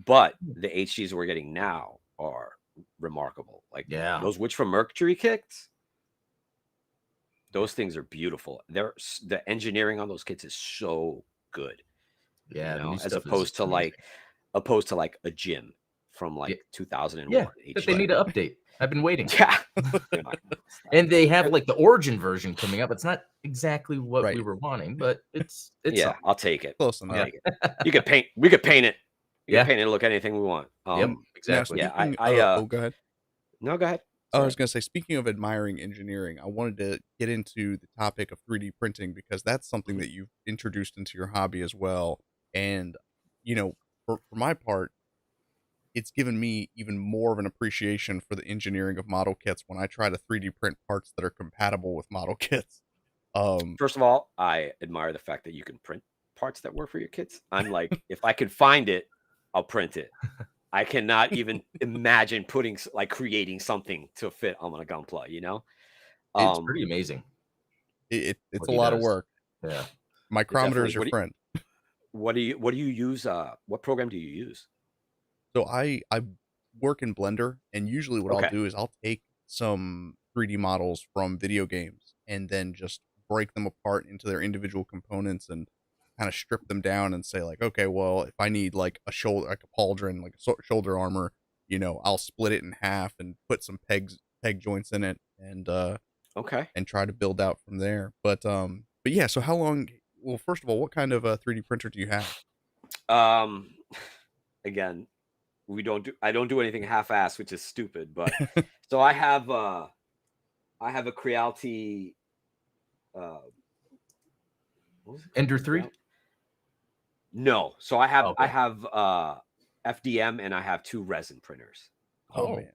But the HGs we're getting now are remarkable. Like those Witch from Mercury kits. Those things are beautiful. The engineering on those kits is so good. Yeah, as opposed to like a gym from like 2001. Yeah, but they need to update. I've been waiting. Yeah. And they have like the Origin version coming up. It's not exactly what we were wanting, but it's I'll take it. Close enough. You could paint. We could paint it. We can paint it to look anything we want. Exactly. Go ahead. No, go ahead. I was going to say, speaking of admiring engineering, I wanted to get into the topic of 3D printing, because that's something that you've introduced into your hobby as well. And, for my part, it's given me even more of an appreciation for the engineering of model kits when I try to 3D print parts that are compatible with model kits. First of all, I admire the fact that you can print parts that work for your kits. I'm like, if I could find it, I'll print it. I cannot even imagine creating something to fit on a Gunpla, It's pretty amazing. It's a lot of work. Yeah. Micrometer is your friend. What do you use? What program do you use? So I work in Blender, and usually what I'll do is I'll take some 3D models from video games and then just break them apart into their individual components and kind of strip them down and say like, okay, well, if I need like a shoulder, like a pauldron, like a shoulder armor, I'll split it in half and put some peg joints in it, and and try to build out from there. But yeah, so how long? Well, first of all, what kind of a 3D printer do you have? Again, I don't do anything half-assed, which is stupid, but so I have a Creality Ender 3? No. So I have FDM, and I have 2 resin printers. Oh man.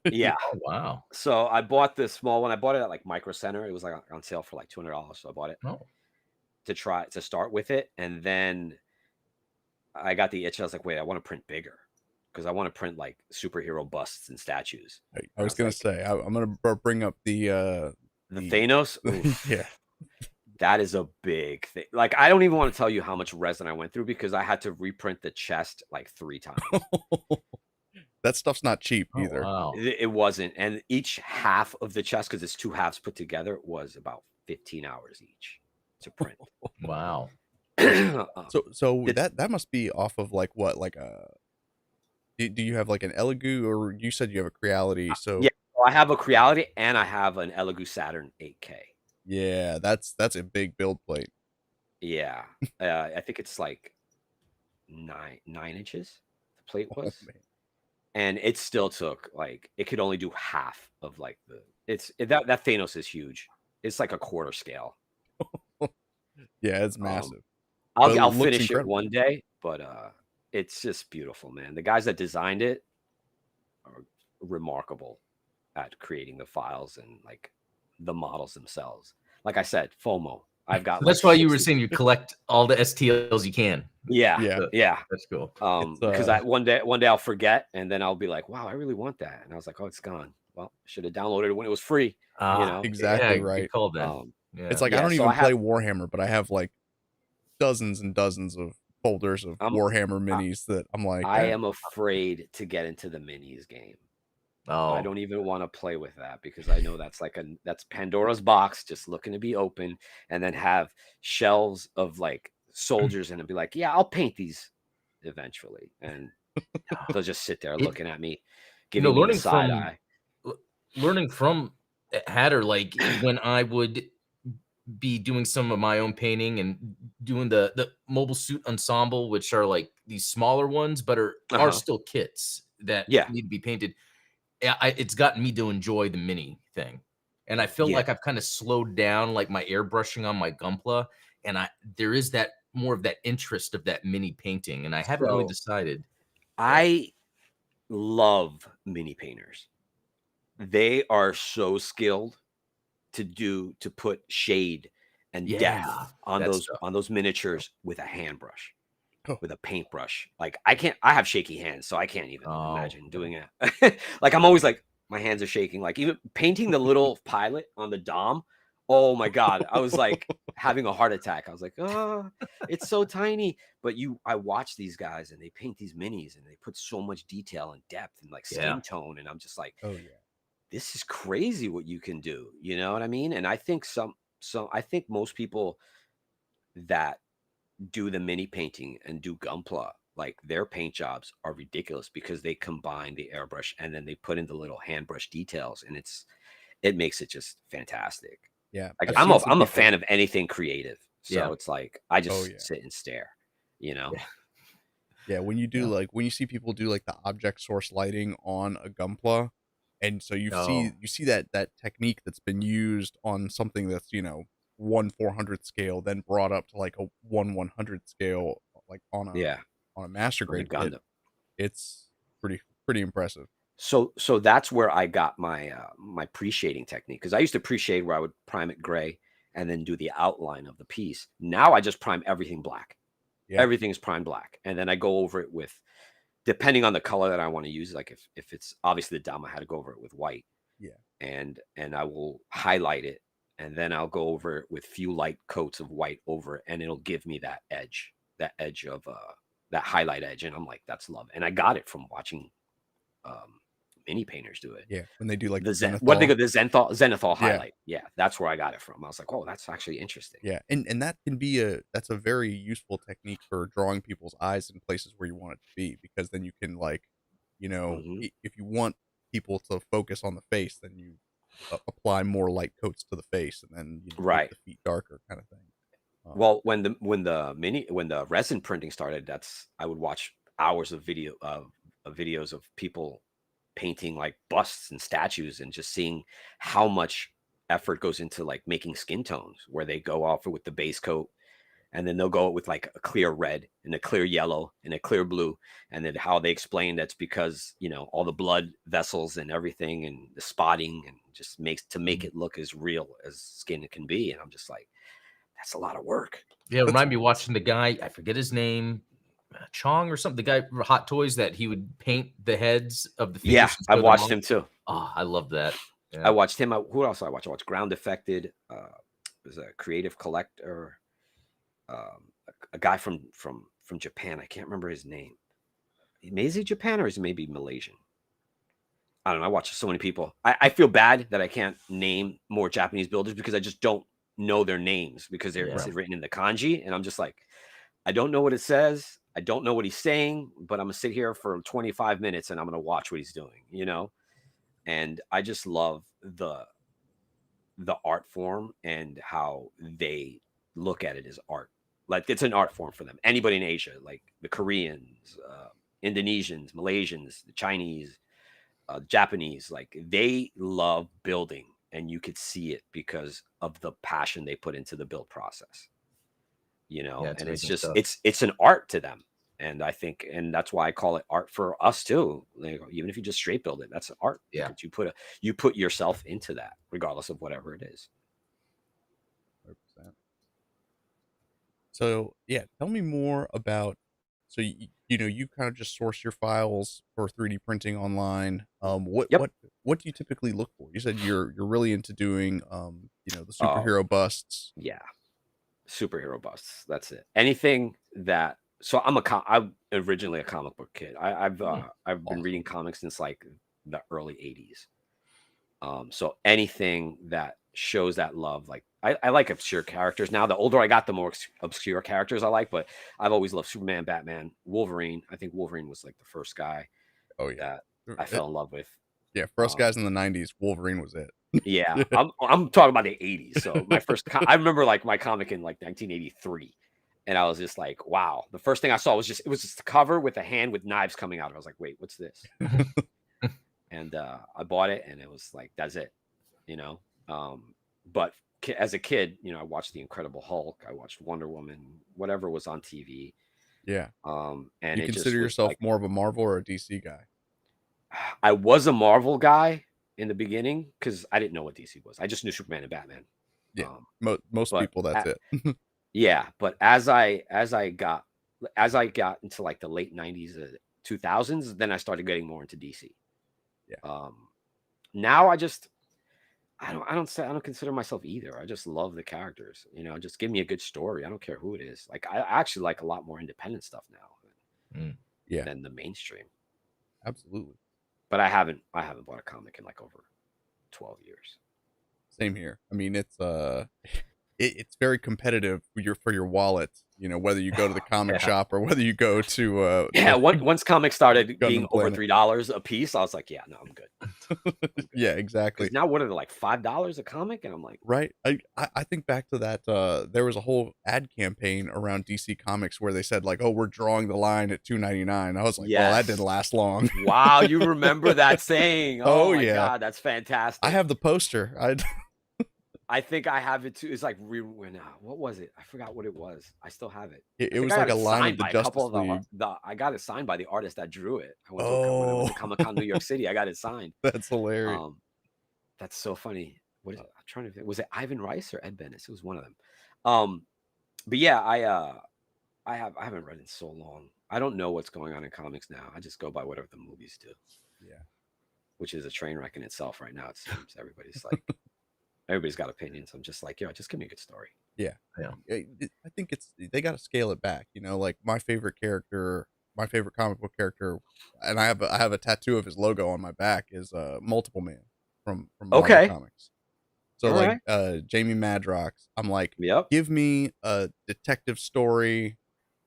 Yeah. Oh, wow. So I bought this small one. I bought it at like Micro Center. It was like on sale for like $200. So I bought it Oh, to start with it. And then I got the itch. I was like, wait, I want to print bigger because I want to print like superhero busts and statues. I And I was was gonna like, say I'm gonna bring up the the Thanos? Oof, yeah. that is a big thing. Like, I don't even want to tell you how much resin I went through because I had to reprint the chest like 3 times. That stuff's not cheap oh, either. wow. It wasn't. And each half of the chest, because it's 2 halves put together, was about 15 hours each to print. Wow. So It- that must be off of like what, like a do you have like an Elegoo, or you said you have a Creality? So yeah, so I have a Creality and I have an Elegoo Saturn 8K. yeah, that's a big build plate. Yeah. I think it's like 9 inches the plate Oh, was. man. And it still took like, it could only do half of like that Thanos is huge. It's like a quarter scale. Yeah, it's massive. I'll But it I'll looks finish it incredible. one day, but it's just beautiful, man. The guys that designed it are remarkable at creating the files and like the models themselves. Like I said, FOMO. I've got So like that's why you were 60 saying you collect all the STLs you can. Yeah, Yeah. yeah. That's cool. It's Because one day I'll forget, and then I'll be like, "Wow, I really want that," and I was like, "Oh, it's gone." Well, should have downloaded it when it was free. exactly Yeah, right. good call, Ben. Yeah. It's like I Yeah. don't So even play Warhammer, but I have like dozens and dozens of folders of I'm Warhammer I, minis that I'm like, I am afraid to get into the minis game. I Oh, don't even want to play with that because I know that's Pandora's box just looking to be open, and then have shelves of like soldiers and be like, yeah, I'll paint these eventually, and they'll just sit there it looking at me, giving me the side eye. learning from Hatter, like when I would be doing some of my own painting and doing the mobile suit ensemble, which are like these smaller ones, but are still kits that Yeah, need to be painted. It's gotten me to enjoy the mini thing, and I feel yeah. like I've kind of slowed down like my airbrushing on my Gunpla, and there is that more of that interest of that mini painting, and I haven't really So decided. I love mini painters. They are so skilled to put shade and Yeah, depth on that those stuff. miniatures with a handbrush, oh, with a paintbrush. Like I have shaky hands, so I can't even Oh, imagine doing it. Like I'm always like my hands are shaking. Like even painting the little pilot on the Dom. Oh my god, I was like having a heart attack. I was like, oh, it's so tiny. But I watch these guys and they paint these minis and they put so much detail and depth and like yeah. skin tone, and I'm just like, oh yeah. this is crazy what you can do. You know what I mean? And I think I think most people that do the mini painting and do Gunpla, like their paint jobs are ridiculous because they combine the airbrush and then they put in the little hand brush details, and it makes it just fantastic. Yeah, Like I've seen some I'm a people. fan of anything creative. So Yeah. it's like I Oh just yeah, sit and stare, you know? Yeah. yeah. When you do Yeah. like when you see people do like the object source lighting on a Gunpla, and so Oh, you see that technique that's been used on something that's 1/400 scale, then brought up to like a 1/100 scale, like Yeah. on a master On the grade kit. Gundam. It's pretty impressive. So that's where I got my my pre-shading technique, because I used to pre-shade where I would prime it gray and then do the outline of the piece. Now I just prime everything black. Yeah, Everything's prime black, and then I go over it with, depending on the color that I want to use. Like if it's obviously the Dom, I had to go over it with white, yeah, and I will highlight it, and then I'll go over it with few light coats of white over it, and it'll give me that edge of that highlight edge, and I'm like, that's love. And I got it from watching um mini painters do it. yeah. When they do like The the what they Zenithal. go the Zenithal Yeah, highlight. Yeah, that's where I got it from. I was like, oh, that's actually interesting. yeah, and that can be that's a very useful technique for drawing people's eyes in places where you want it to be, because then you can like, Hmm. if you want people to focus on the face, then you apply more light coats to the face, and then make Right. the feet darker, kind of thing. Well, when the resin printing started, I would watch hours of videos of people painting like busts and statues, and just seeing how much effort goes into like making skin tones, where they go off with the base coat and then they'll go with like a clear red and a clear yellow and a clear blue, and then how they explain that's because, you know, all the blood vessels and everything and the spotting, and just make it look as real as skin can be. And I'm just like, that's a lot of work. Yeah, remind me watching the guy, I forget his name, Chong or something, the guy from Hot Toys, that he would paint the heads of the figures. Yeah, I watched him too. Oh, I love that. Yeah. I watched him. Who else I watched? I watched Ground Affected. Was a creative collector. A guy from Japan. I can't remember his name. Is he Japan or is he maybe Malaysian? I don't know. I watch so many people. I feel bad that I can't name more Japanese builders because I just don't know their names because they're written in the kanji. And I'm just like, I don't know what it says. I don't know what he's saying, but I'm going to sit here for 25 minutes and I'm going to watch what he's doing, you know? And I just love the art form and how they look at it as art. Like it's an art form for them. Anybody in Asia, like the Koreans, Indonesians, Malaysians, the Chinese, Japanese, like they love building, and you could see it because of the passion they put into the build process. You know, and it's just it's an art to them. And I think, and that's why I call it art for us too. Like, even if you just straight build it, that's art. Yeah, you put yourself into that, regardless of whatever it is. 100%. So yeah, tell me more about. So you know, you kind of just source your files for 3D printing online. What do you typically look for? You said you're really into doing you know, the superhero busts. Yeah, superhero busts. That's it. Anything that. So I'm originally a comic book kid. I've been reading comics since like the early 80s. So anything that shows that love, like I like obscure characters now. The older I got, the more obscure characters I like, but I've always loved Superman, Batman, Wolverine. I think Wolverine was like the first guy that I fell in love with. Yeah, for us guys in the 90s, Wolverine was it. Yeah, I'm talking about the 80s. So my first I remember like my comic in like 1983. And I was just like, wow. The first thing I saw was just the cover with a hand with knives coming out. I was like, wait, what's this? And I bought it, and it was like, that's it, you know. But as a kid, you know, I watched The Incredible Hulk, I watched Wonder Woman, whatever was on TV. Yeah. And you consider yourself like, more of a Marvel or a DC guy? I was a Marvel guy in the beginning because I didn't know what DC was. I just knew Superman and Batman. Yeah, most people, that's it. Yeah, but as I got into like the late 90s, 2000s, then I started getting more into DC. Yeah. Now I don't consider myself either. I just love the characters. You know, just give me a good story. I don't care who it is. Like I actually like a lot more independent stuff now. Than the mainstream. Absolutely. But I haven't bought a comic in like over 12 years. Same here. I mean, it's very competitive for your wallet, you know, whether you go to the comic shop or whether you go to once comics started being over $3 a piece, I was like, yeah, no, I'm good. Yeah, exactly. Now what are they, like $5 a comic? And I'm like, right. I think back to that, there was a whole ad campaign around DC Comics where they said like, oh, we're drawing the line at $2.99. I was like, well, that didn't last long. Wow, you remember that saying? Oh my God, that's fantastic. I have the poster. I think I have it too. It's like what was it? I forgot what it was. I still have it. It was like a line of the Justice League. I got it signed by the artist that drew it. I went to Comic-Con New York City. I got it signed. That's hilarious. That's so funny. What is it? I'm trying to think. Was it Ivan Rice or Ed Benes? It was one of them. But yeah, I haven't read in so long. I don't know what's going on in comics now. I just go by whatever the movies do. Yeah. Which is a train wreck in itself right now. It seems everybody's like. Everybody's got opinions. I'm just like, just give me a good story. Yeah. I think they got to scale it back. You know, like my favorite comic book character, and I have a tattoo of his logo on my back, is Multiple Man from Marvel Comics. So Jamie Madrox, I'm like, give me a detective story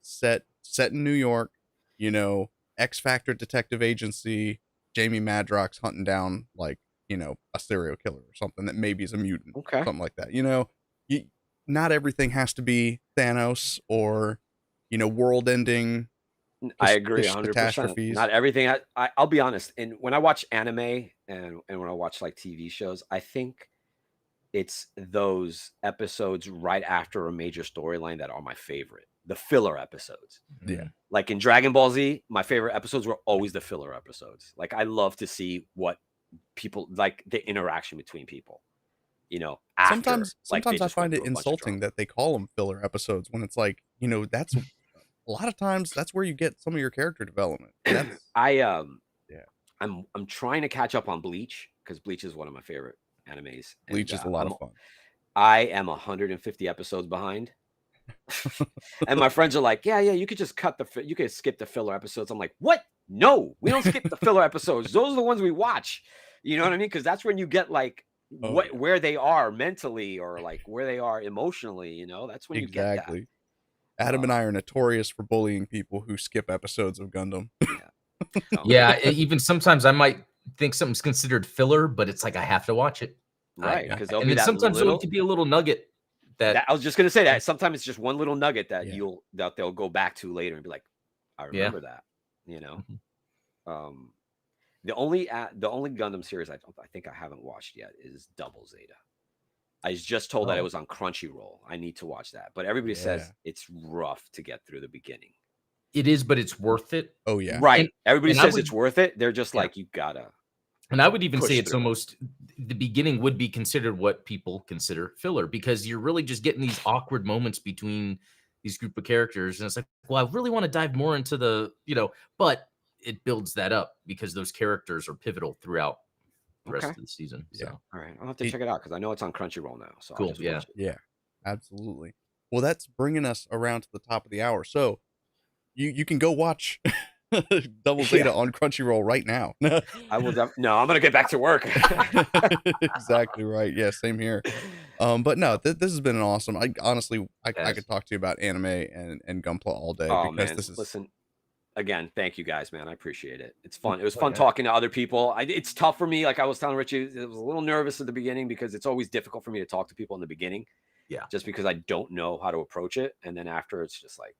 set in New York, you know, X Factor detective agency, Jamie Madrox hunting down like, you know, a serial killer or something that maybe is a mutant, something like that. You know, not everything has to be Thanos or, you know, world-ending. I agree, 100%. Not everything. I'll be honest. And when I watch anime and when I watch like TV shows, I think it's those episodes right after a major storyline that are my favorite. The filler episodes. Yeah. Like in Dragon Ball Z, my favorite episodes were always the filler episodes. Like I love to see what people like, the interaction between people. After sometimes I find it insulting that they call them filler episodes when it's like, that's a lot of times that's where you get some of your character development. That's I'm trying to catch up on Bleach because Bleach is one of my favorite animes. Bleach is a lot of fun. I am 150 episodes behind. And my friends are like, yeah, you could just you could skip the filler episodes. I'm like, what? No, we don't skip the filler episodes. Those are the ones we watch. You know what I mean? Because that's when you get like where they are mentally or like where they are emotionally. That's when you get that. Adam and I are notorious for bullying people who skip episodes of Gundam. Yeah, even sometimes I might think something's considered filler, but it's like I have to watch it. Right, because sometimes it could be a little nugget that I was just gonna say that sometimes it's just one little nugget that they'll go back to later and be like, I remember that. The only Gundam series I think I haven't watched yet is Double Zeta. I was just told that it was on Crunchyroll. I need to watch that, but everybody says it's rough to get through the beginning. It is, but it's worth it. Oh yeah, right. Everybody says it's worth it. They're just like, you gotta. And I would even say it's almost the beginning would be considered what people consider filler because you're really just getting these awkward moments between these group of characters. And it's like, well, I really want to dive more into the, but it builds that up because those characters are pivotal throughout the rest of the season. So. All right. I'll have to check it out because I know it's on Crunchyroll now. So cool. Yeah, absolutely. Well, that's bringing us around to the top of the hour. So you can go watch Double Zeta on Crunchyroll right now. I will. No, I'm gonna get back to work. Exactly right. Yeah, same here. But no, this has been an awesome. I honestly could talk to you about anime and Gunpla all day because man. this is. Listen, again, thank you guys, man. I appreciate it. It's fun. It was fun talking to other people. It's tough for me. Like I was telling Richie, it was a little nervous at the beginning because it's always difficult for me to talk to people in the beginning. Yeah. Just because I don't know how to approach it, and then after it's just like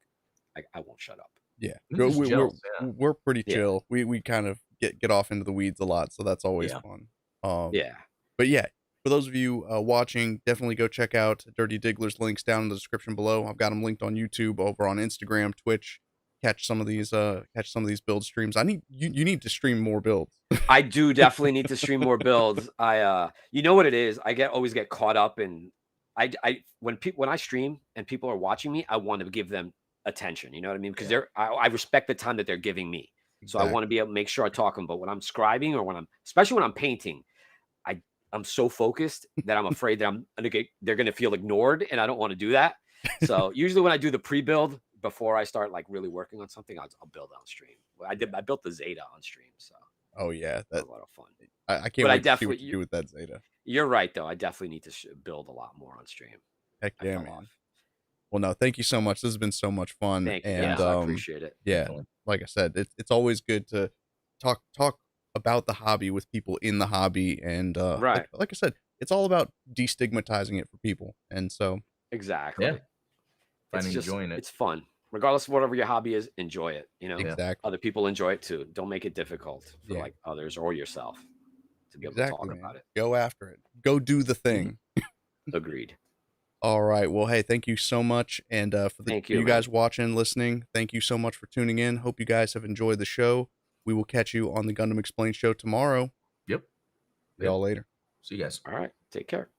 I won't shut up. Yeah, we're pretty chill. We kind of get off into the weeds a lot, so that's always fun. But yeah, for those of you watching, definitely go check out DrtiDigler's links down in the description below. I've got them linked on YouTube, over on Instagram, Twitch. Catch some of these build streams. You need to stream more builds. I do definitely need to stream more builds. You know what it is? I always get caught up in when I stream and people are watching me, I want to give them attention. You know what I mean? Because I respect the time that they're giving me. So I want to be able to make sure I talk them. But when I'm scribing or especially when I'm painting, I'm so focused that I'm afraid that they're going to feel ignored, and I don't want to do that. So usually when I do the pre-build before I start like really working on something, I'll build on stream. I built the Zeta on stream. So that was a lot of fun. I can't wait to see what you do with that Zeta. You're right, though. I definitely need to build a lot more on stream. Heck yeah, man. Well, no, thank you so much. This has been so much fun. Thank you. And I appreciate it. Yeah, definitely. Like I said, it's always good to talk about the hobby with people in the hobby. And like I said, it's all about destigmatizing it for people. And so exactly. Enjoying it. It's fun. Regardless of whatever your hobby is, enjoy it. Exactly. Other people enjoy it too. Don't make it difficult for like others or yourself to be able to talk about it. Go after it. Go do the thing. Agreed. All right. Well, hey, thank you so much. And for you guys watching, listening, thank you so much for tuning in. Hope you guys have enjoyed the show. We will catch you on the Gundam Explained show tomorrow. Yep. See y'all later. See you guys. All right. Take care.